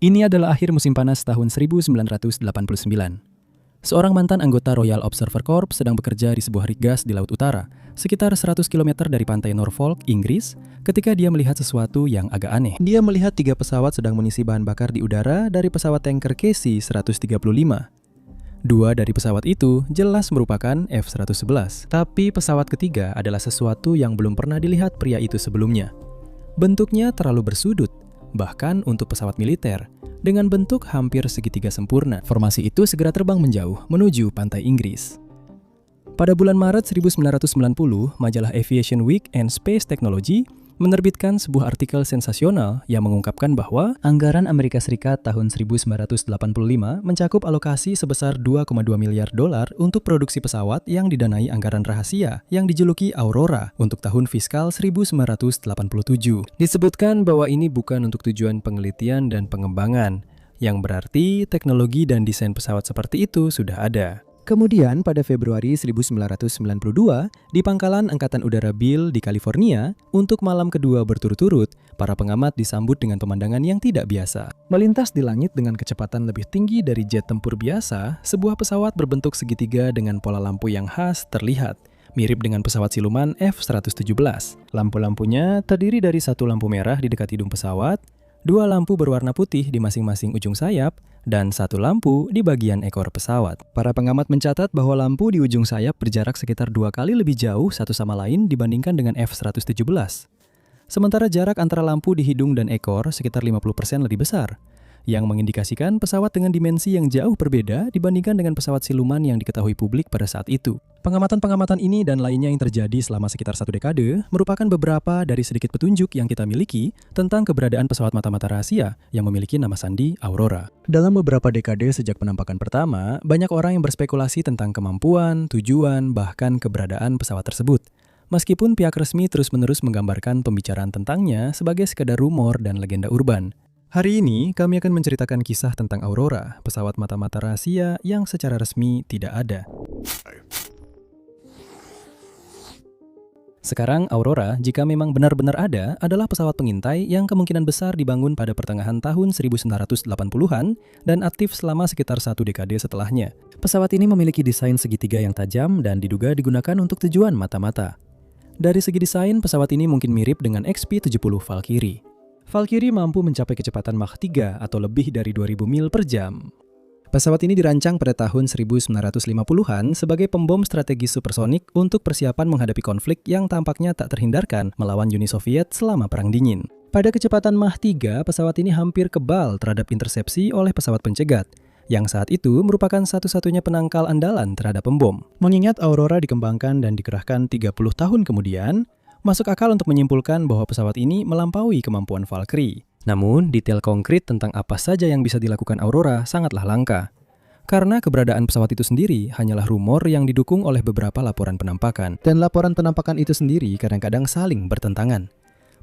Ini adalah akhir musim panas tahun 1989. Seorang mantan anggota Royal Observer Corps sedang bekerja di sebuah rig gas di Laut Utara, sekitar 100 km dari pantai Norfolk, Inggris, ketika dia melihat sesuatu yang agak aneh. Dia melihat 3 pesawat sedang mengisi bahan bakar di udara dari pesawat tanker KC-135. 2 dari pesawat itu jelas merupakan F-111, tapi pesawat ketiga adalah sesuatu yang belum pernah dilihat pria itu sebelumnya. Bentuknya terlalu bersudut, bahkan untuk pesawat militer, dengan bentuk hampir segitiga sempurna. Formasi itu segera terbang menjauh menuju pantai Inggris. Pada bulan Maret 1990, majalah Aviation Week and Space Technology menerbitkan sebuah artikel sensasional yang mengungkapkan bahwa anggaran Amerika Serikat tahun 1985 mencakup alokasi sebesar $2,2 miliar untuk produksi pesawat yang didanai anggaran rahasia yang dijuluki Aurora untuk tahun fiskal 1987. Disebutkan bahwa ini bukan untuk tujuan penelitian dan pengembangan, yang berarti teknologi dan desain pesawat seperti itu sudah ada. Kemudian pada Februari 1992, di Pangkalan Angkatan Udara Beale di California, untuk malam kedua berturut-turut, para pengamat disambut dengan pemandangan yang tidak biasa. Melintas di langit dengan kecepatan lebih tinggi dari jet tempur biasa, sebuah pesawat berbentuk segitiga dengan pola lampu yang khas terlihat, mirip dengan pesawat siluman F-117. Lampu-lampunya terdiri dari 1 lampu merah di dekat hidung pesawat, 2 lampu berwarna putih di masing-masing ujung sayap, dan 1 lampu di bagian ekor pesawat. Para pengamat mencatat bahwa lampu di ujung sayap berjarak sekitar 2 kali lebih jauh satu sama lain dibandingkan dengan F-117. Sementara jarak antara lampu di hidung dan ekor sekitar 50% lebih besar, yang mengindikasikan pesawat dengan dimensi yang jauh berbeda dibandingkan dengan pesawat siluman yang diketahui publik pada saat itu. Pengamatan-pengamatan ini dan lainnya yang terjadi selama sekitar 1 dekade merupakan beberapa dari sedikit petunjuk yang kita miliki tentang keberadaan pesawat mata-mata rahasia yang memiliki nama sandi Aurora. Dalam beberapa dekade sejak penampakan pertama, banyak orang yang berspekulasi tentang kemampuan, tujuan, bahkan keberadaan pesawat tersebut. Meskipun pihak resmi terus-menerus menggambarkan pembicaraan tentangnya sebagai sekadar rumor dan legenda urban. Hari ini, kami akan menceritakan kisah tentang Aurora, pesawat mata-mata rahasia yang secara resmi tidak ada. Sekarang, Aurora, jika memang benar-benar ada, adalah pesawat pengintai yang kemungkinan besar dibangun pada pertengahan tahun 1980-an dan aktif selama sekitar 1 dekade setelahnya. Pesawat ini memiliki desain segitiga yang tajam dan diduga digunakan untuk tujuan mata-mata. Dari segi desain, pesawat ini mungkin mirip dengan XP-70 Valkyrie. Valkyrie mampu mencapai kecepatan Mach 3 atau lebih dari 2000 mil per jam. Pesawat ini dirancang pada tahun 1950-an sebagai pembom strategi supersonik untuk persiapan menghadapi konflik yang tampaknya tak terhindarkan melawan Uni Soviet selama Perang Dingin. Pada kecepatan Mach 3, pesawat ini hampir kebal terhadap intersepsi oleh pesawat pencegat, yang saat itu merupakan satu-satunya penangkal andalan terhadap pembom. Mengingat Aurora dikembangkan dan dikerahkan 30 tahun kemudian, masuk akal untuk menyimpulkan bahwa pesawat ini melampaui kemampuan Valkyrie. Namun, detail konkret tentang apa saja yang bisa dilakukan Aurora sangatlah langka. Karena keberadaan pesawat itu sendiri hanyalah rumor yang didukung oleh beberapa laporan penampakan. Dan laporan penampakan itu sendiri kadang-kadang saling bertentangan.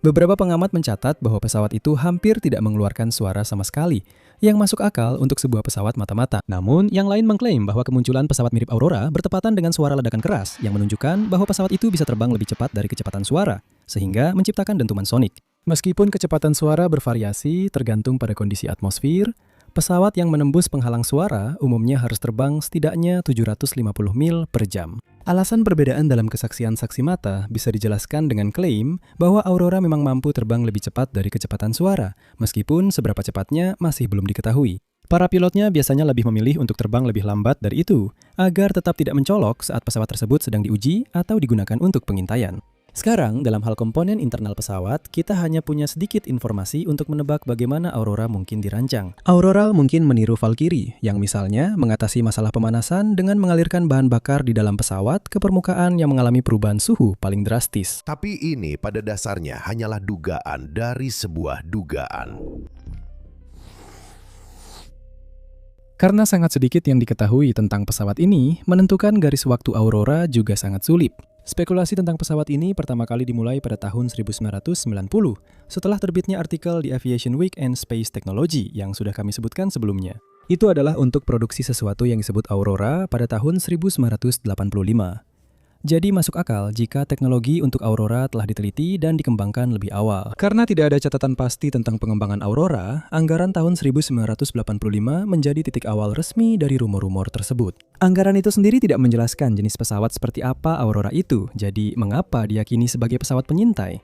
Beberapa pengamat mencatat bahwa pesawat itu hampir tidak mengeluarkan suara sama sekali, yang masuk akal untuk sebuah pesawat mata-mata. Namun, yang lain mengklaim bahwa kemunculan pesawat mirip Aurora bertepatan dengan suara ledakan keras yang menunjukkan bahwa pesawat itu bisa terbang lebih cepat dari kecepatan suara, sehingga menciptakan dentuman sonik. Meskipun kecepatan suara bervariasi tergantung pada kondisi atmosfer, pesawat yang menembus penghalang suara umumnya harus terbang setidaknya 750 mil per jam. Alasan perbedaan dalam kesaksian saksi mata bisa dijelaskan dengan klaim bahwa Aurora memang mampu terbang lebih cepat dari kecepatan suara, meskipun seberapa cepatnya masih belum diketahui. Para pilotnya biasanya lebih memilih untuk terbang lebih lambat dari itu, agar tetap tidak mencolok saat pesawat tersebut sedang diuji atau digunakan untuk pengintaian. Sekarang, dalam hal komponen internal pesawat, kita hanya punya sedikit informasi untuk menebak bagaimana Aurora mungkin dirancang. Aurora mungkin meniru Valkyrie, yang misalnya mengatasi masalah pemanasan dengan mengalirkan bahan bakar di dalam pesawat ke permukaan yang mengalami perubahan suhu paling drastis. Tapi ini pada dasarnya hanyalah dugaan dari sebuah dugaan. Karena sangat sedikit yang diketahui tentang pesawat ini, menentukan garis waktu Aurora juga sangat sulit. Spekulasi tentang pesawat ini pertama kali dimulai pada tahun 1990, setelah terbitnya artikel di Aviation Week and Space Technology yang sudah kami sebutkan sebelumnya. Itu adalah untuk produksi sesuatu yang disebut Aurora pada tahun 1985. Jadi masuk akal jika teknologi untuk Aurora telah diteliti dan dikembangkan lebih awal. Karena tidak ada catatan pasti tentang pengembangan Aurora, anggaran tahun 1985 menjadi titik awal resmi dari rumor-rumor tersebut. Anggaran itu sendiri tidak menjelaskan jenis pesawat seperti apa Aurora itu, jadi mengapa diyakini sebagai pesawat penyintai?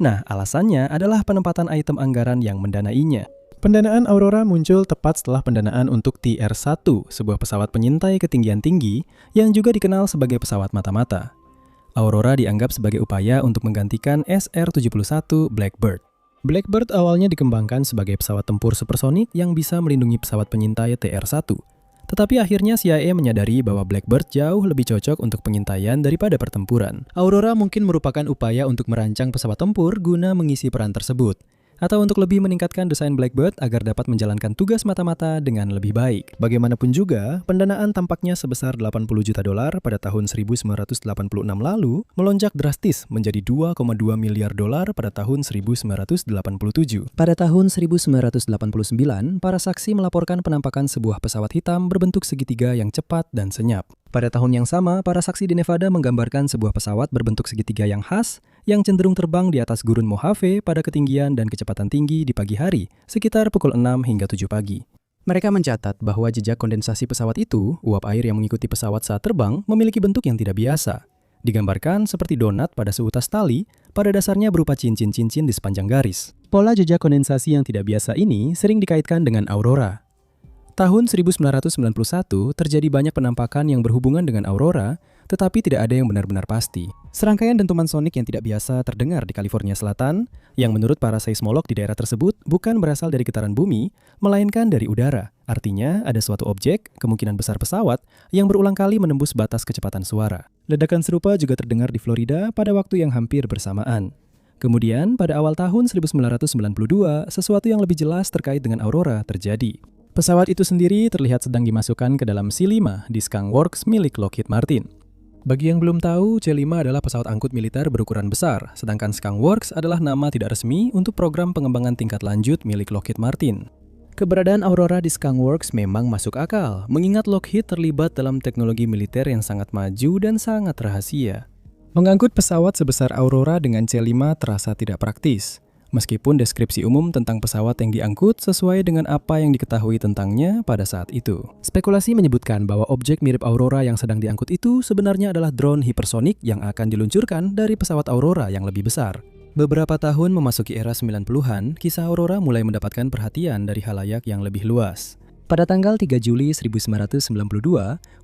Nah, alasannya adalah penempatan item anggaran yang mendanainya. Pendanaan Aurora muncul tepat setelah pendanaan untuk TR-1, sebuah pesawat penyintai ketinggian tinggi yang juga dikenal sebagai pesawat mata-mata. Aurora dianggap sebagai upaya untuk menggantikan SR-71 Blackbird. Blackbird awalnya dikembangkan sebagai pesawat tempur supersonik yang bisa melindungi pesawat penyintai TR-1. Tetapi akhirnya CIA menyadari bahwa Blackbird jauh lebih cocok untuk pengintaian daripada pertempuran. Aurora mungkin merupakan upaya untuk merancang pesawat tempur guna mengisi peran tersebut, atau untuk lebih meningkatkan desain Blackbird agar dapat menjalankan tugas mata-mata dengan lebih baik. Bagaimanapun juga, pendanaan tampaknya sebesar $80 juta pada tahun 1986 lalu melonjak drastis menjadi $2,2 miliar pada tahun 1987. Pada tahun 1989, para saksi melaporkan penampakan sebuah pesawat hitam berbentuk segitiga yang cepat dan senyap. Pada tahun yang sama, para saksi di Nevada menggambarkan sebuah pesawat berbentuk segitiga yang khas yang cenderung terbang di atas gurun Mojave pada ketinggian dan kecepatan tinggi di pagi hari, sekitar pukul 6 hingga 7 pagi. Mereka mencatat bahwa jejak kondensasi pesawat itu, uap air yang mengikuti pesawat saat terbang, memiliki bentuk yang tidak biasa. Digambarkan seperti donat pada seutas tali, pada dasarnya berupa cincin-cincin di sepanjang garis. Pola jejak kondensasi yang tidak biasa ini sering dikaitkan dengan Aurora. Tahun 1991 terjadi banyak penampakan yang berhubungan dengan Aurora, tetapi tidak ada yang benar-benar pasti. Serangkaian dentuman sonik yang tidak biasa terdengar di California Selatan, yang menurut para seismolog di daerah tersebut bukan berasal dari getaran bumi, melainkan dari udara. Artinya, ada suatu objek, kemungkinan besar pesawat, yang berulang kali menembus batas kecepatan suara. Ledakan serupa juga terdengar di Florida pada waktu yang hampir bersamaan. Kemudian, pada awal tahun 1992, sesuatu yang lebih jelas terkait dengan Aurora terjadi. Pesawat itu sendiri terlihat sedang dimasukkan ke dalam C-5 di Skunk Works milik Lockheed Martin. Bagi yang belum tahu, C-5 adalah pesawat angkut militer berukuran besar, sedangkan Skunk Works adalah nama tidak resmi untuk program pengembangan tingkat lanjut milik Lockheed Martin. Keberadaan Aurora di Skunk Works memang masuk akal, mengingat Lockheed terlibat dalam teknologi militer yang sangat maju dan sangat rahasia. Mengangkut pesawat sebesar Aurora dengan C-5 terasa tidak praktis. Meskipun deskripsi umum tentang pesawat yang diangkut sesuai dengan apa yang diketahui tentangnya pada saat itu. Spekulasi menyebutkan bahwa objek mirip Aurora yang sedang diangkut itu sebenarnya adalah drone hipersonik yang akan diluncurkan dari pesawat Aurora yang lebih besar. Beberapa tahun memasuki era 90-an, kisah Aurora mulai mendapatkan perhatian dari khalayak yang lebih luas. Pada tanggal 3 Juli 1992,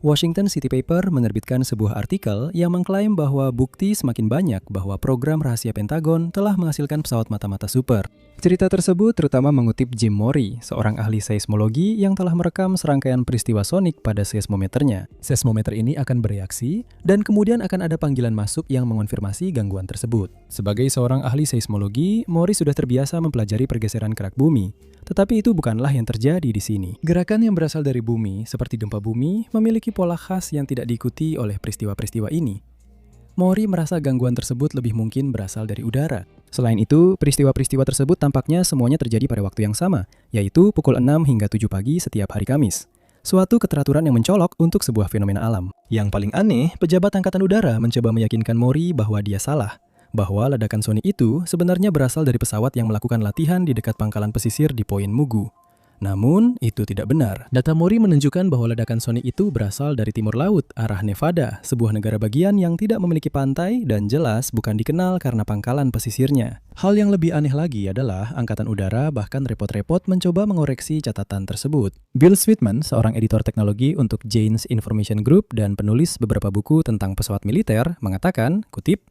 Washington City Paper menerbitkan sebuah artikel yang mengklaim bahwa bukti semakin banyak bahwa program rahasia Pentagon telah menghasilkan pesawat mata-mata super. Cerita tersebut terutama mengutip Jim Morey, seorang ahli seismologi yang telah merekam serangkaian peristiwa sonik pada seismometernya. Seismometer ini akan bereaksi, dan kemudian akan ada panggilan masuk yang mengonfirmasi gangguan tersebut. Sebagai seorang ahli seismologi, Morey sudah terbiasa mempelajari pergeseran kerak bumi. Tetapi itu bukanlah yang terjadi di sini. Gerakan yang berasal dari bumi, seperti gempa bumi, memiliki pola khas yang tidak diikuti oleh peristiwa-peristiwa ini. Morey merasa gangguan tersebut lebih mungkin berasal dari udara. Selain itu, peristiwa-peristiwa tersebut tampaknya semuanya terjadi pada waktu yang sama, yaitu pukul 6 hingga 7 pagi setiap hari Kamis. Suatu keteraturan yang mencolok untuk sebuah fenomena alam. Yang paling aneh, pejabat Angkatan Udara mencoba meyakinkan Morey bahwa dia salah, bahwa ledakan sonik itu sebenarnya berasal dari pesawat yang melakukan latihan di dekat pangkalan pesisir di Point Mugu. Namun, itu tidak benar. Data Morey menunjukkan bahwa ledakan sonik itu berasal dari timur laut, arah Nevada, sebuah negara bagian yang tidak memiliki pantai dan jelas bukan dikenal karena pangkalan pesisirnya. Hal yang lebih aneh lagi adalah Angkatan Udara bahkan repot-repot mencoba mengoreksi catatan tersebut. Bill Sweetman, seorang editor teknologi untuk Jane's Information Group dan penulis beberapa buku tentang pesawat militer, mengatakan, kutip,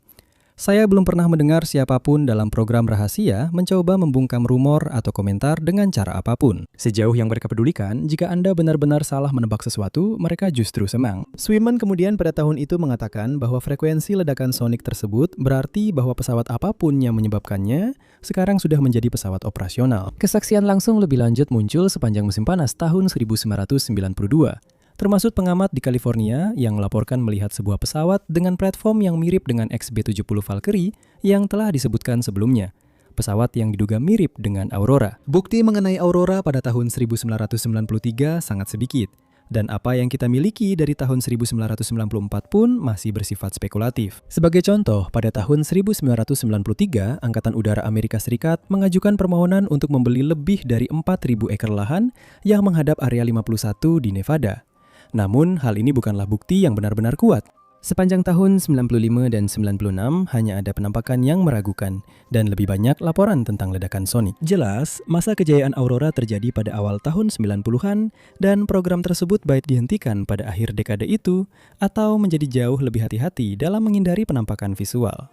"Saya belum pernah mendengar siapapun dalam program rahasia mencoba membungkam rumor atau komentar dengan cara apapun. Sejauh yang mereka pedulikan, jika Anda benar-benar salah menebak sesuatu, mereka justru senang." Sweetman kemudian pada tahun itu mengatakan bahwa frekuensi ledakan sonik tersebut berarti bahwa pesawat apapun yang menyebabkannya sekarang sudah menjadi pesawat operasional. Kesaksian langsung lebih lanjut muncul sepanjang musim panas tahun 1992. Termasuk pengamat di California yang melaporkan melihat sebuah pesawat dengan platform yang mirip dengan XB-70 Valkyrie yang telah disebutkan sebelumnya. Pesawat yang diduga mirip dengan Aurora. Bukti mengenai Aurora pada tahun 1993 sangat sedikit. Dan apa yang kita miliki dari tahun 1994 pun masih bersifat spekulatif. Sebagai contoh, pada tahun 1993, Angkatan Udara Amerika Serikat mengajukan permohonan untuk membeli lebih dari 4.000 ekar lahan yang menghadap Area 51 di Nevada. Namun, hal ini bukanlah bukti yang benar-benar kuat. Sepanjang tahun 95 dan 96 hanya ada penampakan yang meragukan dan lebih banyak laporan tentang ledakan sonik. Jelas, masa kejayaan Aurora terjadi pada awal tahun 90-an dan program tersebut baik dihentikan pada akhir dekade itu atau menjadi jauh lebih hati-hati dalam menghindari penampakan visual.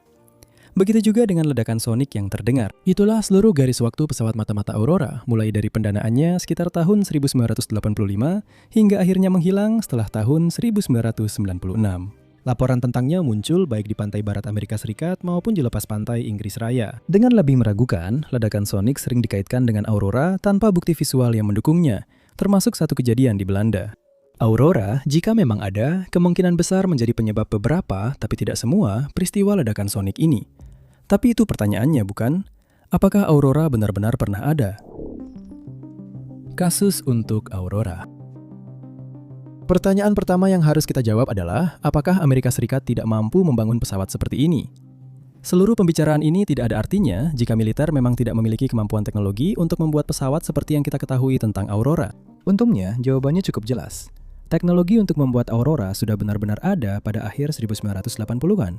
Begitu juga dengan ledakan sonik yang terdengar. Itulah seluruh garis waktu pesawat mata-mata Aurora, mulai dari pendanaannya sekitar tahun 1985 hingga akhirnya menghilang setelah tahun 1996. Laporan tentangnya muncul baik di pantai barat Amerika Serikat maupun di lepas pantai Inggris Raya. Dengan lebih meragukan, ledakan sonik sering dikaitkan dengan Aurora tanpa bukti visual yang mendukungnya, termasuk satu kejadian di Belanda. Aurora, jika memang ada, kemungkinan besar menjadi penyebab beberapa, tapi tidak semua, peristiwa ledakan sonik ini. Tapi itu pertanyaannya, bukan? Apakah Aurora benar-benar pernah ada? Kasus untuk Aurora. Pertanyaan pertama yang harus kita jawab adalah, apakah Amerika Serikat tidak mampu membangun pesawat seperti ini? Seluruh pembicaraan ini tidak ada artinya jika militer memang tidak memiliki kemampuan teknologi untuk membuat pesawat seperti yang kita ketahui tentang Aurora. Untungnya, jawabannya cukup jelas. Teknologi untuk membuat Aurora sudah benar-benar ada pada akhir 1980-an,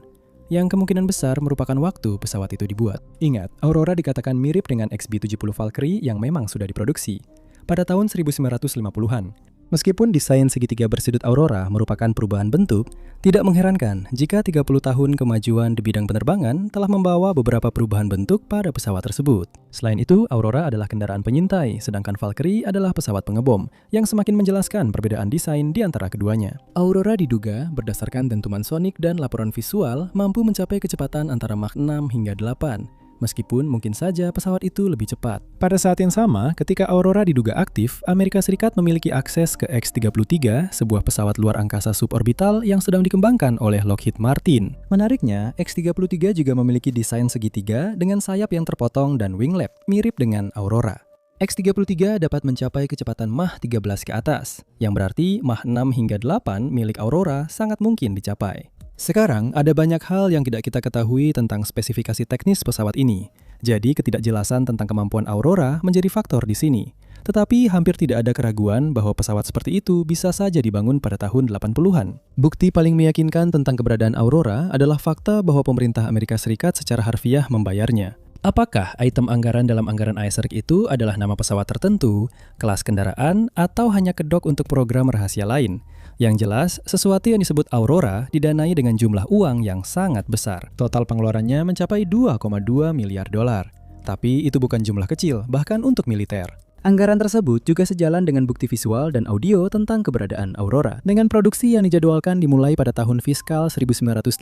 yang kemungkinan besar merupakan waktu pesawat itu dibuat. Ingat, Aurora dikatakan mirip dengan XB-70 Valkyrie yang memang sudah diproduksi pada tahun 1950-an. Meskipun desain segitiga bersudut Aurora merupakan perubahan bentuk, tidak mengherankan jika 30 tahun kemajuan di bidang penerbangan telah membawa beberapa perubahan bentuk pada pesawat tersebut. Selain itu, Aurora adalah kendaraan penyintai, sedangkan Valkyrie adalah pesawat pengebom, yang semakin menjelaskan perbedaan desain di antara keduanya. Aurora diduga, berdasarkan dentuman sonik dan laporan visual, mampu mencapai kecepatan antara Mach 6 hingga 8. Meskipun mungkin saja pesawat itu lebih cepat. Pada saat yang sama, ketika Aurora diduga aktif, Amerika Serikat memiliki akses ke X-33, sebuah pesawat luar angkasa suborbital yang sedang dikembangkan oleh Lockheed Martin. Menariknya, X-33 juga memiliki desain segitiga dengan sayap yang terpotong dan winglet, mirip dengan Aurora. X-33 dapat mencapai kecepatan Mach 13 ke atas, yang berarti Mach 6 hingga 8 milik Aurora sangat mungkin dicapai. Sekarang, ada banyak hal yang tidak kita ketahui tentang spesifikasi teknis pesawat ini. Jadi, ketidakjelasan tentang kemampuan Aurora menjadi faktor di sini. Tetapi, hampir tidak ada keraguan bahwa pesawat seperti itu bisa saja dibangun pada tahun 80-an. Bukti paling meyakinkan tentang keberadaan Aurora adalah fakta bahwa pemerintah Amerika Serikat secara harfiah membayarnya. Apakah item anggaran dalam anggaran ASR itu adalah nama pesawat tertentu, kelas kendaraan, atau hanya kedok untuk program rahasia lain? Yang jelas, sesuatu yang disebut Aurora didanai dengan jumlah uang yang sangat besar. Total pengeluarannya mencapai 2,2 miliar dolar. Tapi itu bukan jumlah kecil, bahkan untuk militer. Anggaran tersebut juga sejalan dengan bukti visual dan audio tentang keberadaan Aurora. Dengan produksi yang dijadwalkan dimulai pada tahun fiskal 1987,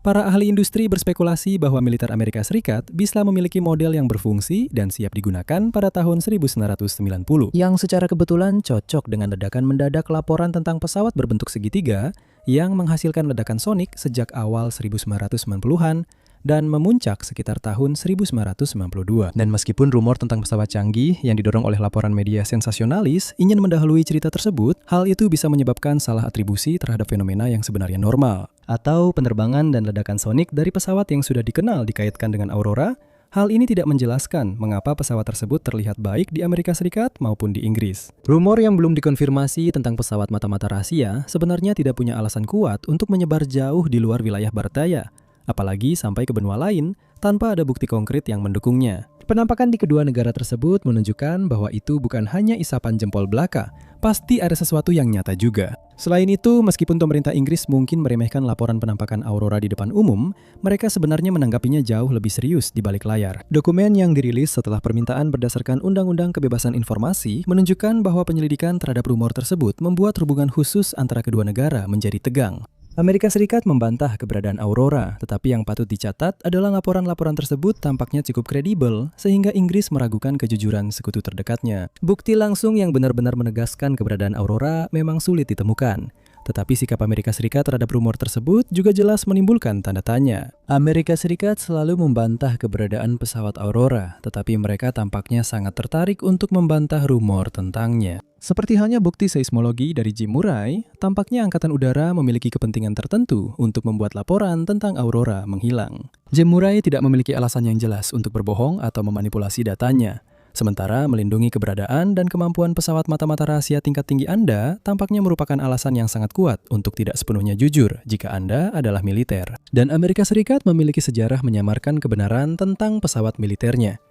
para ahli industri berspekulasi bahwa militer Amerika Serikat bisa memiliki model yang berfungsi dan siap digunakan pada tahun 1990, yang secara kebetulan cocok dengan ledakan mendadak laporan tentang pesawat berbentuk segitiga yang menghasilkan ledakan sonik sejak awal 1990-an dan memuncak sekitar tahun 1992. Dan meskipun rumor tentang pesawat canggih yang didorong oleh laporan media sensasionalis ingin mendahului cerita tersebut, hal itu bisa menyebabkan salah atribusi terhadap fenomena yang sebenarnya normal. Atau penerbangan dan ledakan sonik dari pesawat yang sudah dikenal dikaitkan dengan Aurora, hal ini tidak menjelaskan mengapa pesawat tersebut terlihat baik di Amerika Serikat maupun di Inggris. Rumor yang belum dikonfirmasi tentang pesawat mata-mata rahasia sebenarnya tidak punya alasan kuat untuk menyebar jauh di luar wilayah barat daya, apalagi sampai ke benua lain tanpa ada bukti konkret yang mendukungnya. Penampakan di kedua negara tersebut menunjukkan bahwa itu bukan hanya isapan jempol belaka, pasti ada sesuatu yang nyata juga. Selain itu, meskipun pemerintah Inggris mungkin meremehkan laporan penampakan Aurora di depan umum, mereka sebenarnya menanggapinya jauh lebih serius di balik layar. Dokumen yang dirilis setelah permintaan berdasarkan Undang-Undang Kebebasan Informasi menunjukkan bahwa penyelidikan terhadap rumor tersebut membuat hubungan khusus antara kedua negara menjadi tegang. Amerika Serikat membantah keberadaan Aurora, tetapi yang patut dicatat adalah laporan-laporan tersebut tampaknya cukup kredibel sehingga Inggris meragukan kejujuran sekutu terdekatnya. Bukti langsung yang benar-benar menegaskan keberadaan Aurora memang sulit ditemukan. Tetapi sikap Amerika Serikat terhadap rumor tersebut juga jelas menimbulkan tanda tanya. Amerika Serikat selalu membantah keberadaan pesawat Aurora, tetapi mereka tampaknya sangat tertarik untuk membantah rumor tentangnya. Seperti halnya bukti seismologi dari Jim Murray, tampaknya Angkatan Udara memiliki kepentingan tertentu untuk membuat laporan tentang Aurora menghilang. Jim Murray tidak memiliki alasan yang jelas untuk berbohong atau memanipulasi datanya. Sementara melindungi keberadaan dan kemampuan pesawat mata-mata rahasia tingkat tinggi Anda tampaknya merupakan alasan yang sangat kuat untuk tidak sepenuhnya jujur jika Anda adalah militer. Dan Amerika Serikat memiliki sejarah menyamarkan kebenaran tentang pesawat militernya.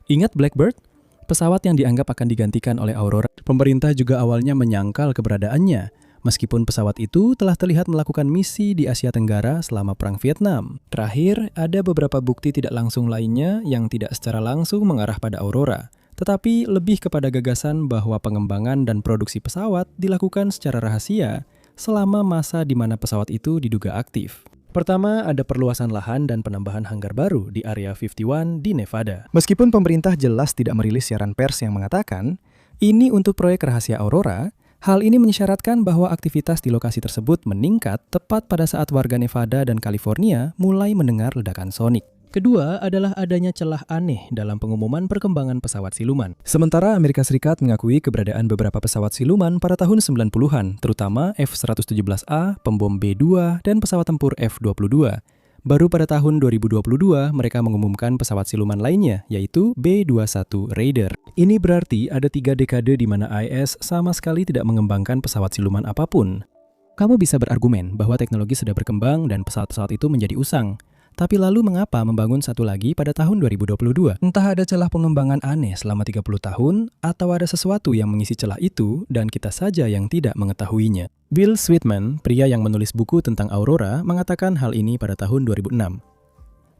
Ingat Blackbird? Pesawat yang dianggap akan digantikan oleh Aurora. Pemerintah juga awalnya menyangkal keberadaannya, meskipun pesawat itu telah terlihat melakukan misi di Asia Tenggara selama Perang Vietnam. Terakhir, ada beberapa bukti tidak langsung lainnya yang tidak secara langsung mengarah pada Aurora, tetapi lebih kepada gagasan bahwa pengembangan dan produksi pesawat dilakukan secara rahasia selama masa di mana pesawat itu diduga aktif. Pertama, ada perluasan lahan dan penambahan hanggar baru di Area 51 di Nevada. Meskipun pemerintah jelas tidak merilis siaran pers yang mengatakan, ini untuk proyek rahasia Aurora, hal ini mensyaratkan bahwa aktivitas di lokasi tersebut meningkat tepat pada saat warga Nevada dan California mulai mendengar ledakan sonik. Kedua adalah adanya celah aneh dalam pengumuman perkembangan pesawat siluman. Sementara Amerika Serikat mengakui keberadaan beberapa pesawat siluman pada tahun 90-an, terutama F-117A, pembom B-2, dan pesawat tempur F-22. Baru pada tahun 2022, mereka mengumumkan pesawat siluman lainnya, yaitu B-21 Raider. Ini berarti ada 3 dekade di mana AS sama sekali tidak mengembangkan pesawat siluman apapun. Kamu bisa berargumen bahwa teknologi sudah berkembang dan pesawat-pesawat itu menjadi usang. Tapi lalu mengapa membangun satu lagi pada tahun 2022? Entah ada celah pengembangan aneh selama 30 tahun, atau ada sesuatu yang mengisi celah itu dan kita saja yang tidak mengetahuinya. Bill Sweetman, pria yang menulis buku tentang Aurora, mengatakan hal ini pada tahun 2006.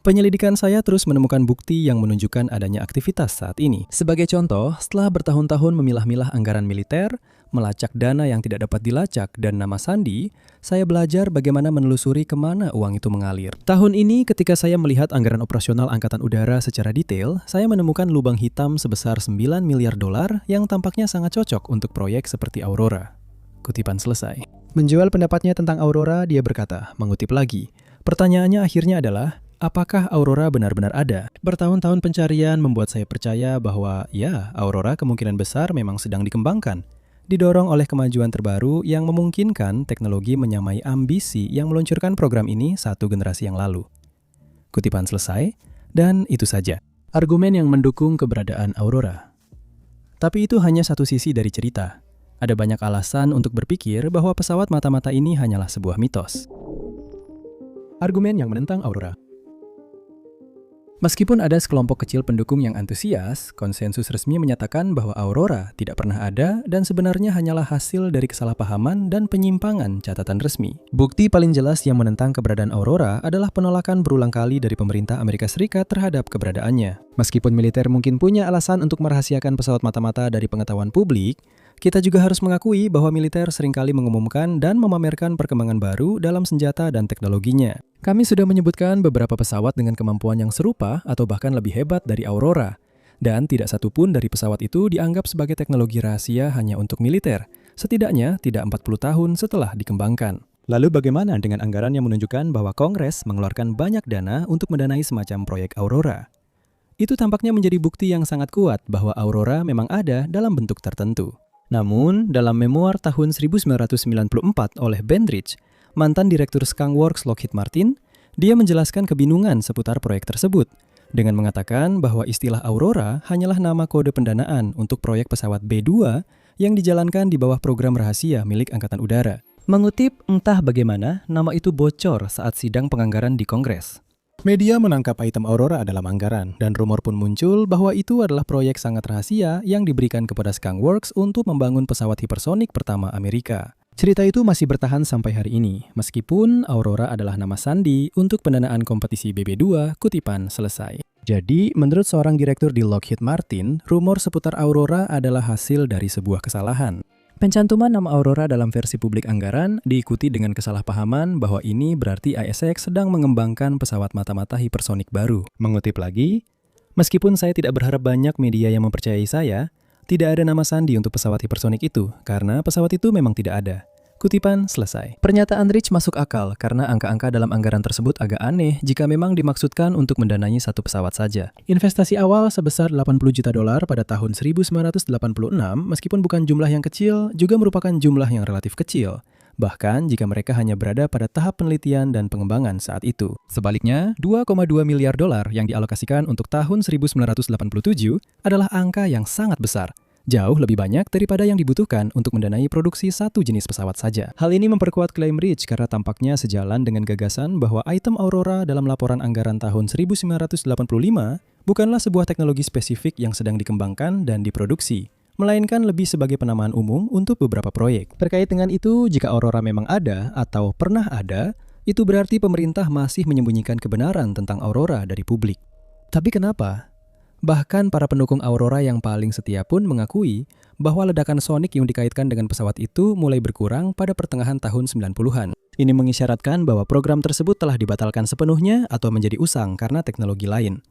Penyelidikan saya terus menemukan bukti yang menunjukkan adanya aktivitas saat ini. Sebagai contoh, setelah bertahun-tahun memilah-milah anggaran militer, melacak dana yang tidak dapat dilacak, dan nama sandi, saya belajar bagaimana menelusuri kemana uang itu mengalir. Tahun ini, ketika saya melihat anggaran operasional Angkatan Udara secara detail, saya menemukan lubang hitam sebesar $9 miliar yang tampaknya sangat cocok untuk proyek seperti Aurora. Kutipan selesai. Menjual pendapatnya tentang Aurora, dia berkata, mengutip lagi, pertanyaannya akhirnya adalah, apakah Aurora benar-benar ada? Bertahun-tahun pencarian membuat saya percaya bahwa, ya, Aurora kemungkinan besar memang sedang dikembangkan. Didorong oleh kemajuan terbaru yang memungkinkan teknologi menyamai ambisi yang meluncurkan program ini 1 generasi yang lalu. Kutipan selesai, dan itu saja. Argumen yang mendukung keberadaan Aurora. Tapi itu hanya satu sisi dari cerita. Ada banyak alasan untuk berpikir bahwa pesawat mata-mata ini hanyalah sebuah mitos. Argumen yang menentang Aurora. Meskipun ada sekelompok kecil pendukung yang antusias, konsensus resmi menyatakan bahwa Aurora tidak pernah ada dan sebenarnya hanyalah hasil dari kesalahpahaman dan penyimpangan catatan resmi. Bukti paling jelas yang menentang keberadaan Aurora adalah penolakan berulang kali dari pemerintah Amerika Serikat terhadap keberadaannya. Meskipun militer mungkin punya alasan untuk merahasiakan pesawat mata-mata dari pengetahuan publik, kita juga harus mengakui bahwa militer seringkali mengumumkan dan memamerkan perkembangan baru dalam senjata dan teknologinya. Kami sudah menyebutkan beberapa pesawat dengan kemampuan yang serupa atau bahkan lebih hebat dari Aurora. Dan tidak satu pun dari pesawat itu dianggap sebagai teknologi rahasia hanya untuk militer, setidaknya tidak 40 tahun setelah dikembangkan. Lalu bagaimana dengan anggaran yang menunjukkan bahwa Kongres mengeluarkan banyak dana untuk mendanai semacam proyek Aurora? Itu tampaknya menjadi bukti yang sangat kuat bahwa Aurora memang ada dalam bentuk tertentu. Namun, dalam memoir tahun 1994 oleh Ben Rich, mantan direktur Skunk Works Lockheed Martin, dia menjelaskan kebingungan seputar proyek tersebut, dengan mengatakan bahwa istilah Aurora hanyalah nama kode pendanaan untuk proyek pesawat B-2 yang dijalankan di bawah program rahasia milik Angkatan Udara. Mengutip entah bagaimana, nama itu bocor saat sidang penganggaran di Kongres. Media menangkap item Aurora dalam anggaran, dan rumor pun muncul bahwa itu adalah proyek sangat rahasia yang diberikan kepada Skunk Works untuk membangun pesawat hipersonik pertama Amerika. Cerita itu masih bertahan sampai hari ini, meskipun Aurora adalah nama sandi untuk pendanaan kompetisi BB-2, kutipan selesai. Jadi, menurut seorang direktur di Lockheed Martin, rumor seputar Aurora adalah hasil dari sebuah kesalahan. Pencantuman nama Aurora dalam versi publik anggaran diikuti dengan kesalahpahaman bahwa ini berarti ASX sedang mengembangkan pesawat mata-mata hipersonik baru. Mengutip lagi, meskipun saya tidak berharap banyak media yang mempercayai saya, tidak ada nama sandi untuk pesawat hipersonik itu, karena pesawat itu memang tidak ada. Kutipan selesai. Pernyataan Rich masuk akal karena angka-angka dalam anggaran tersebut agak aneh jika memang dimaksudkan untuk mendanai satu pesawat saja. Investasi awal sebesar 80 juta dolar pada tahun 1986, meskipun bukan jumlah yang kecil, juga merupakan jumlah yang relatif kecil. Bahkan jika mereka hanya berada pada tahap penelitian dan pengembangan saat itu. Sebaliknya, 2,2 miliar dolar yang dialokasikan untuk tahun 1987 adalah angka yang sangat besar. Jauh lebih banyak daripada yang dibutuhkan untuk mendanai produksi satu jenis pesawat saja. Hal ini memperkuat klaim Rich karena tampaknya sejalan dengan gagasan bahwa item Aurora dalam laporan anggaran tahun 1985 bukanlah sebuah teknologi spesifik yang sedang dikembangkan dan diproduksi, melainkan lebih sebagai penamaan umum untuk beberapa proyek. Terkait dengan itu, jika Aurora memang ada atau pernah ada, itu berarti pemerintah masih menyembunyikan kebenaran tentang Aurora dari publik. Tapi kenapa? Bahkan para pendukung Aurora yang paling setia pun mengakui bahwa ledakan sonik yang dikaitkan dengan pesawat itu mulai berkurang pada pertengahan tahun 90-an. Ini mengisyaratkan bahwa program tersebut telah dibatalkan sepenuhnya atau menjadi usang karena teknologi lain.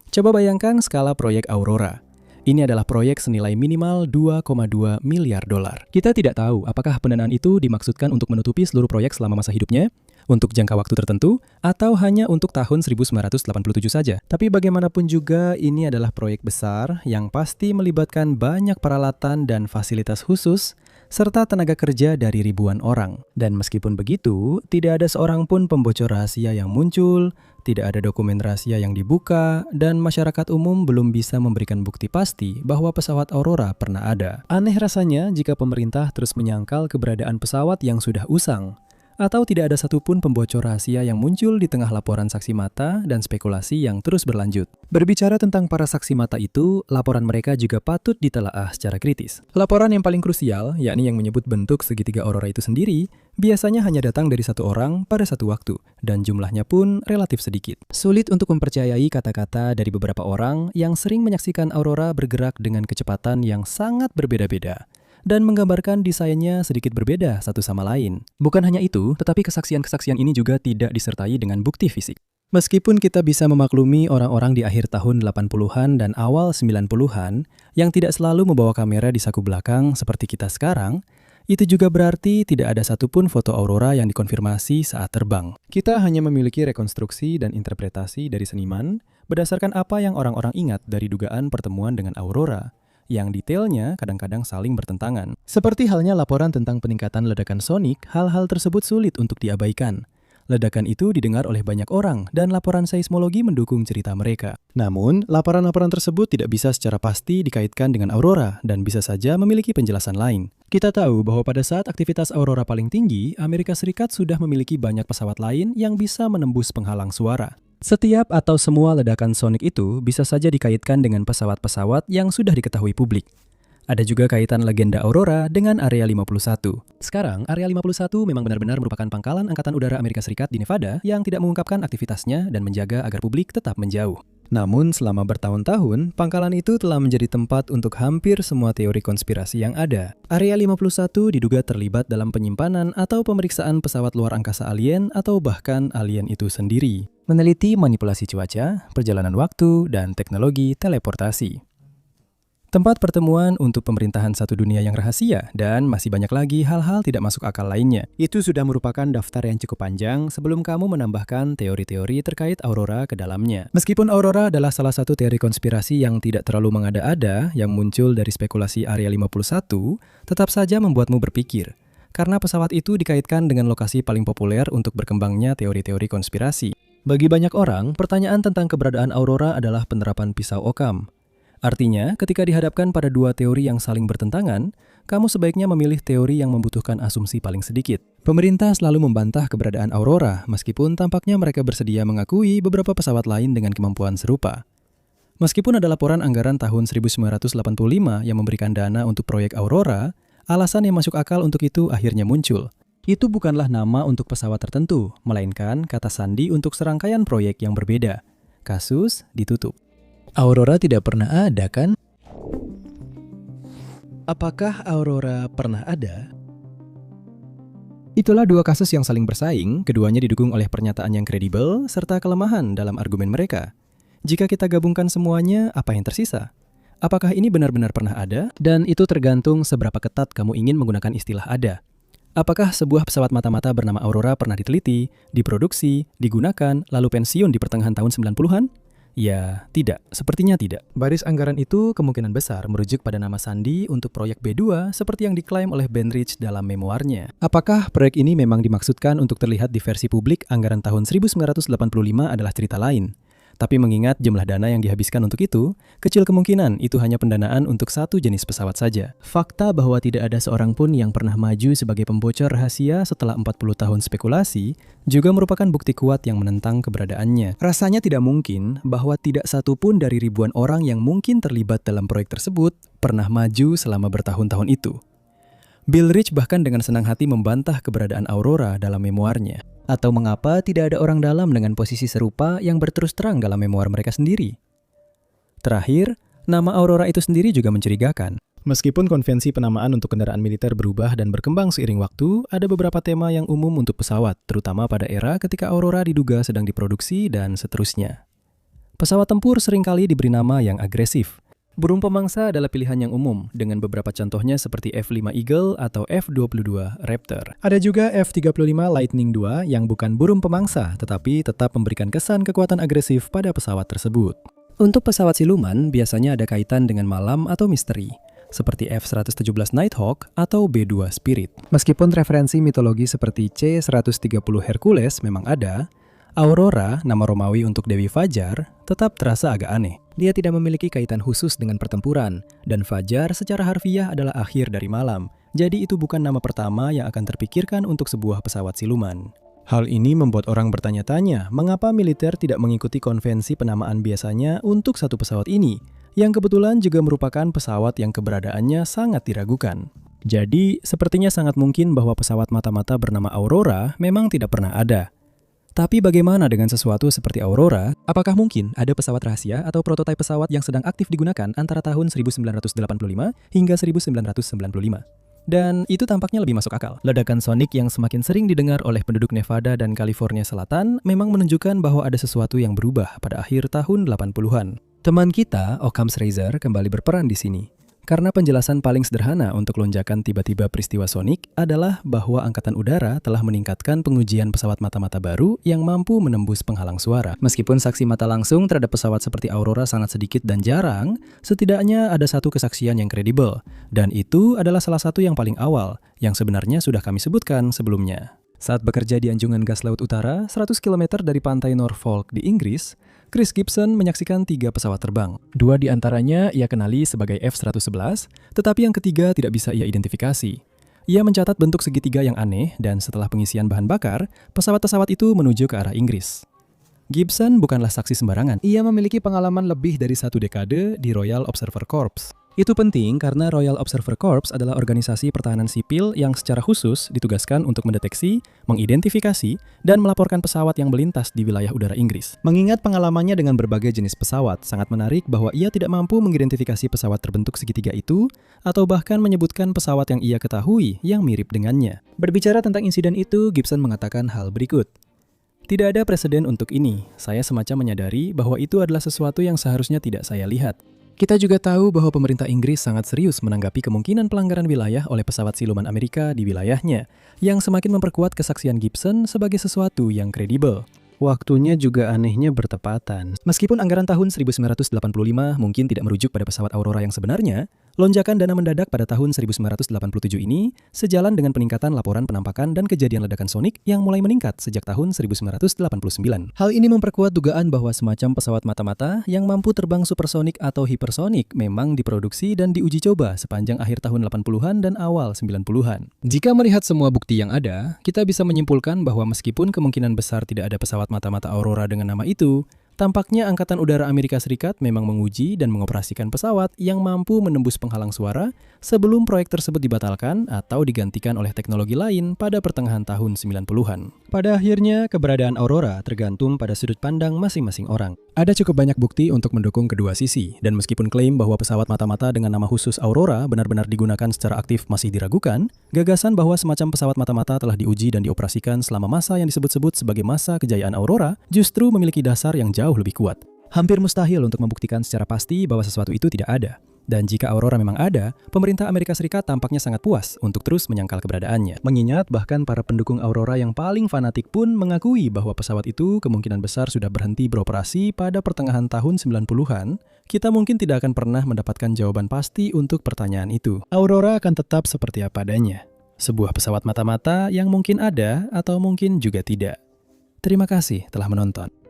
Coba bayangkan skala proyek Aurora. Ini adalah proyek senilai minimal 2,2 miliar dolar. Kita tidak tahu apakah pendanaan itu dimaksudkan untuk menutupi seluruh proyek selama masa hidupnya, untuk jangka waktu tertentu, atau hanya untuk tahun 1987 saja. Tapi bagaimanapun juga, ini adalah proyek besar yang pasti melibatkan banyak peralatan dan fasilitas khusus, serta tenaga kerja dari ribuan orang. Dan meskipun begitu, tidak ada seorang pun pembocor rahasia yang muncul, tidak ada dokumen rahasia yang dibuka, dan masyarakat umum belum bisa memberikan bukti pasti bahwa pesawat Aurora pernah ada. Aneh rasanya jika pemerintah terus menyangkal keberadaan pesawat yang sudah usang, atau tidak ada satupun pembocor rahasia yang muncul di tengah laporan saksi mata dan spekulasi yang terus berlanjut. Berbicara tentang para saksi mata itu, laporan mereka juga patut ditelaah secara kritis. Laporan yang paling krusial, yakni yang menyebut bentuk segitiga Aurora itu sendiri, biasanya hanya datang dari satu orang pada satu waktu, dan jumlahnya pun relatif sedikit. Sulit untuk mempercayai kata-kata dari beberapa orang yang sering menyaksikan Aurora bergerak dengan kecepatan yang sangat berbeda-beda, dan menggambarkan desainnya sedikit berbeda satu sama lain. Bukan hanya itu, tetapi kesaksian-kesaksian ini juga tidak disertai dengan bukti fisik. Meskipun kita bisa memaklumi orang-orang di akhir tahun 80-an dan awal 90-an yang tidak selalu membawa kamera di saku belakang seperti kita sekarang, itu juga berarti tidak ada satupun foto Aurora yang dikonfirmasi saat terbang. Kita hanya memiliki rekonstruksi dan interpretasi dari seniman berdasarkan apa yang orang-orang ingat dari dugaan pertemuan dengan Aurora, yang detailnya kadang-kadang saling bertentangan. Seperti halnya laporan tentang peningkatan ledakan sonik, hal-hal tersebut sulit untuk diabaikan. Ledakan itu didengar oleh banyak orang, dan laporan seismologi mendukung cerita mereka. Namun, laporan-laporan tersebut tidak bisa secara pasti dikaitkan dengan Aurora, dan bisa saja memiliki penjelasan lain. Kita tahu bahwa pada saat aktivitas Aurora paling tinggi, Amerika Serikat sudah memiliki banyak pesawat lain yang bisa menembus penghalang suara. Setiap atau semua ledakan sonik itu bisa saja dikaitkan dengan pesawat-pesawat yang sudah diketahui publik. Ada juga kaitan legenda Aurora dengan Area 51. Sekarang, Area 51 memang benar-benar merupakan pangkalan Angkatan Udara Amerika Serikat di Nevada yang tidak mengungkapkan aktivitasnya dan menjaga agar publik tetap menjauh. Namun, selama bertahun-tahun, pangkalan itu telah menjadi tempat untuk hampir semua teori konspirasi yang ada. Area 51 diduga terlibat dalam penyimpanan atau pemeriksaan pesawat luar angkasa alien atau bahkan alien itu sendiri. Meneliti manipulasi cuaca, perjalanan waktu, dan teknologi teleportasi. Tempat pertemuan untuk pemerintahan satu dunia yang rahasia, dan masih banyak lagi hal-hal tidak masuk akal lainnya. Itu sudah merupakan daftar yang cukup panjang sebelum kamu menambahkan teori-teori terkait Aurora ke dalamnya. Meskipun Aurora adalah salah satu teori konspirasi yang tidak terlalu mengada-ada yang muncul dari spekulasi Area 51, tetap saja membuatmu berpikir, karena pesawat itu dikaitkan dengan lokasi paling populer untuk berkembangnya teori-teori konspirasi. Bagi banyak orang, pertanyaan tentang keberadaan Aurora adalah penerapan pisau Occam. Artinya, ketika dihadapkan pada dua teori yang saling bertentangan, kamu sebaiknya memilih teori yang membutuhkan asumsi paling sedikit. Pemerintah selalu membantah keberadaan Aurora, meskipun tampaknya mereka bersedia mengakui beberapa pesawat lain dengan kemampuan serupa. Meskipun ada laporan anggaran tahun 1985 yang memberikan dana untuk proyek Aurora, alasan yang masuk akal untuk itu akhirnya muncul. Itu bukanlah nama untuk pesawat tertentu, melainkan kata sandi untuk serangkaian proyek yang berbeda. Kasus ditutup. Aurora tidak pernah ada, kan? Apakah Aurora pernah ada? Itulah dua kasus yang saling bersaing, keduanya didukung oleh pernyataan yang kredibel, serta kelemahan dalam argumen mereka. Jika kita gabungkan semuanya, apa yang tersisa? Apakah ini benar-benar pernah ada? Dan itu tergantung seberapa ketat kamu ingin menggunakan istilah ada. Apakah sebuah pesawat mata-mata bernama Aurora pernah diteliti, diproduksi, digunakan, lalu pensiun di pertengahan tahun 90-an? Ya, tidak. Sepertinya tidak. Baris anggaran itu kemungkinan besar merujuk pada nama sandi untuk proyek B2 seperti yang diklaim oleh Ben Rich dalam memoarnya. Apakah proyek ini memang dimaksudkan untuk terlihat di versi publik anggaran tahun 1985 adalah cerita lain? Tapi mengingat jumlah dana yang dihabiskan untuk itu, kecil kemungkinan itu hanya pendanaan untuk satu jenis pesawat saja. Fakta bahwa tidak ada seorang pun yang pernah maju sebagai pembocor rahasia setelah 40 tahun spekulasi juga merupakan bukti kuat yang menentang keberadaannya. Rasanya tidak mungkin bahwa tidak satu pun dari ribuan orang yang mungkin terlibat dalam proyek tersebut pernah maju selama bertahun-tahun itu. Bill Rich bahkan dengan senang hati membantah keberadaan Aurora dalam memoarnya. Atau mengapa tidak ada orang dalam dengan posisi serupa yang berterus terang dalam memoar mereka sendiri? Terakhir, nama Aurora itu sendiri juga mencurigakan. Meskipun konvensi penamaan untuk kendaraan militer berubah dan berkembang seiring waktu, ada beberapa tema yang umum untuk pesawat, terutama pada era ketika Aurora diduga sedang diproduksi dan seterusnya. Pesawat tempur seringkali diberi nama yang agresif. Burung pemangsa adalah pilihan yang umum, dengan beberapa contohnya seperti F-5 Eagle atau F-22 Raptor. Ada juga F-35 Lightning II yang bukan burung pemangsa, tetapi tetap memberikan kesan kekuatan agresif pada pesawat tersebut. Untuk pesawat siluman, biasanya ada kaitan dengan malam atau misteri, seperti F-117 Nighthawk atau B-2 Spirit. Meskipun referensi mitologi seperti C-130 Hercules memang ada, Aurora, nama Romawi untuk Dewi Fajar, tetap terasa agak aneh. Dia tidak memiliki kaitan khusus dengan pertempuran, dan Fajar secara harfiah adalah akhir dari malam, jadi itu bukan nama pertama yang akan terpikirkan untuk sebuah pesawat siluman. Hal ini membuat orang bertanya-tanya, mengapa militer tidak mengikuti konvensi penamaan biasanya untuk satu pesawat ini, yang kebetulan juga merupakan pesawat yang keberadaannya sangat diragukan. Jadi, sepertinya sangat mungkin bahwa pesawat mata-mata bernama Aurora memang tidak pernah ada. Tapi bagaimana dengan sesuatu seperti Aurora? Apakah mungkin ada pesawat rahasia atau prototipe pesawat yang sedang aktif digunakan antara tahun 1985 hingga 1995? Dan itu tampaknya lebih masuk akal. Ledakan sonik yang semakin sering didengar oleh penduduk Nevada dan California Selatan memang menunjukkan bahwa ada sesuatu yang berubah pada akhir tahun 80-an. Teman kita, Occam's Razor, kembali berperan di sini. Karena penjelasan paling sederhana untuk lonjakan tiba-tiba peristiwa sonik adalah bahwa Angkatan Udara telah meningkatkan pengujian pesawat mata-mata baru yang mampu menembus penghalang suara. Meskipun saksi mata langsung terhadap pesawat seperti Aurora sangat sedikit dan jarang, setidaknya ada satu kesaksian yang kredibel. Dan itu adalah salah satu yang paling awal, yang sebenarnya sudah kami sebutkan sebelumnya. Saat bekerja di Anjungan Gas Laut Utara, 100 km dari pantai Norfolk di Inggris, Chris Gibson menyaksikan 3 pesawat terbang. 2 di antaranya ia kenali sebagai F-111, tetapi yang ketiga tidak bisa ia identifikasi. Ia mencatat bentuk segitiga yang aneh dan setelah pengisian bahan bakar, pesawat-pesawat itu menuju ke arah Inggris. Gibson bukanlah saksi sembarangan. Ia memiliki pengalaman lebih dari 1 dekade di Royal Observer Corps. Itu penting karena Royal Observer Corps adalah organisasi pertahanan sipil yang secara khusus ditugaskan untuk mendeteksi, mengidentifikasi, dan melaporkan pesawat yang melintas di wilayah udara Inggris. Mengingat pengalamannya dengan berbagai jenis pesawat, sangat menarik bahwa ia tidak mampu mengidentifikasi pesawat terbentuk segitiga itu, atau bahkan menyebutkan pesawat yang ia ketahui yang mirip dengannya. Berbicara tentang insiden itu, Gibson mengatakan hal berikut. Tidak ada preseden untuk ini. Saya semacam menyadari bahwa itu adalah sesuatu yang seharusnya tidak saya lihat. Kita juga tahu bahwa pemerintah Inggris sangat serius menanggapi kemungkinan pelanggaran wilayah oleh pesawat siluman Amerika di wilayahnya, yang semakin memperkuat kesaksian Gibson sebagai sesuatu yang kredibel. Waktunya juga anehnya bertepatan. Meskipun anggaran tahun 1985 mungkin tidak merujuk pada pesawat Aurora yang sebenarnya, lonjakan dana mendadak pada tahun 1987 ini sejalan dengan peningkatan laporan penampakan dan kejadian ledakan sonik yang mulai meningkat sejak tahun 1989. Hal ini memperkuat dugaan bahwa semacam pesawat mata-mata yang mampu terbang supersonik atau hipersonik memang diproduksi dan diuji coba sepanjang akhir tahun 80-an dan awal 90-an. Jika melihat semua bukti yang ada, kita bisa menyimpulkan bahwa meskipun kemungkinan besar tidak ada pesawat mata-mata Aurora dengan nama itu, tampaknya Angkatan Udara Amerika Serikat memang menguji dan mengoperasikan pesawat yang mampu menembus penghalang suara sebelum proyek tersebut dibatalkan atau digantikan oleh teknologi lain pada pertengahan tahun 90-an. Pada akhirnya, keberadaan Aurora tergantung pada sudut pandang masing-masing orang. Ada cukup banyak bukti untuk mendukung kedua sisi, dan meskipun klaim bahwa pesawat mata-mata dengan nama khusus Aurora benar-benar digunakan secara aktif masih diragukan, gagasan bahwa semacam pesawat mata-mata telah diuji dan dioperasikan selama masa yang disebut-sebut sebagai masa kejayaan Aurora justru memiliki dasar yang jauh lebih kuat. Hampir mustahil untuk membuktikan secara pasti bahwa sesuatu itu tidak ada. Dan jika Aurora memang ada, pemerintah Amerika Serikat tampaknya sangat puas untuk terus menyangkal keberadaannya. Mengingat bahkan para pendukung Aurora yang paling fanatik pun mengakui bahwa pesawat itu kemungkinan besar sudah berhenti beroperasi pada pertengahan tahun 90-an, kita mungkin tidak akan pernah mendapatkan jawaban pasti untuk pertanyaan itu. Aurora akan tetap seperti apa adanya. Sebuah pesawat mata-mata yang mungkin ada atau mungkin juga tidak. Terima kasih telah menonton.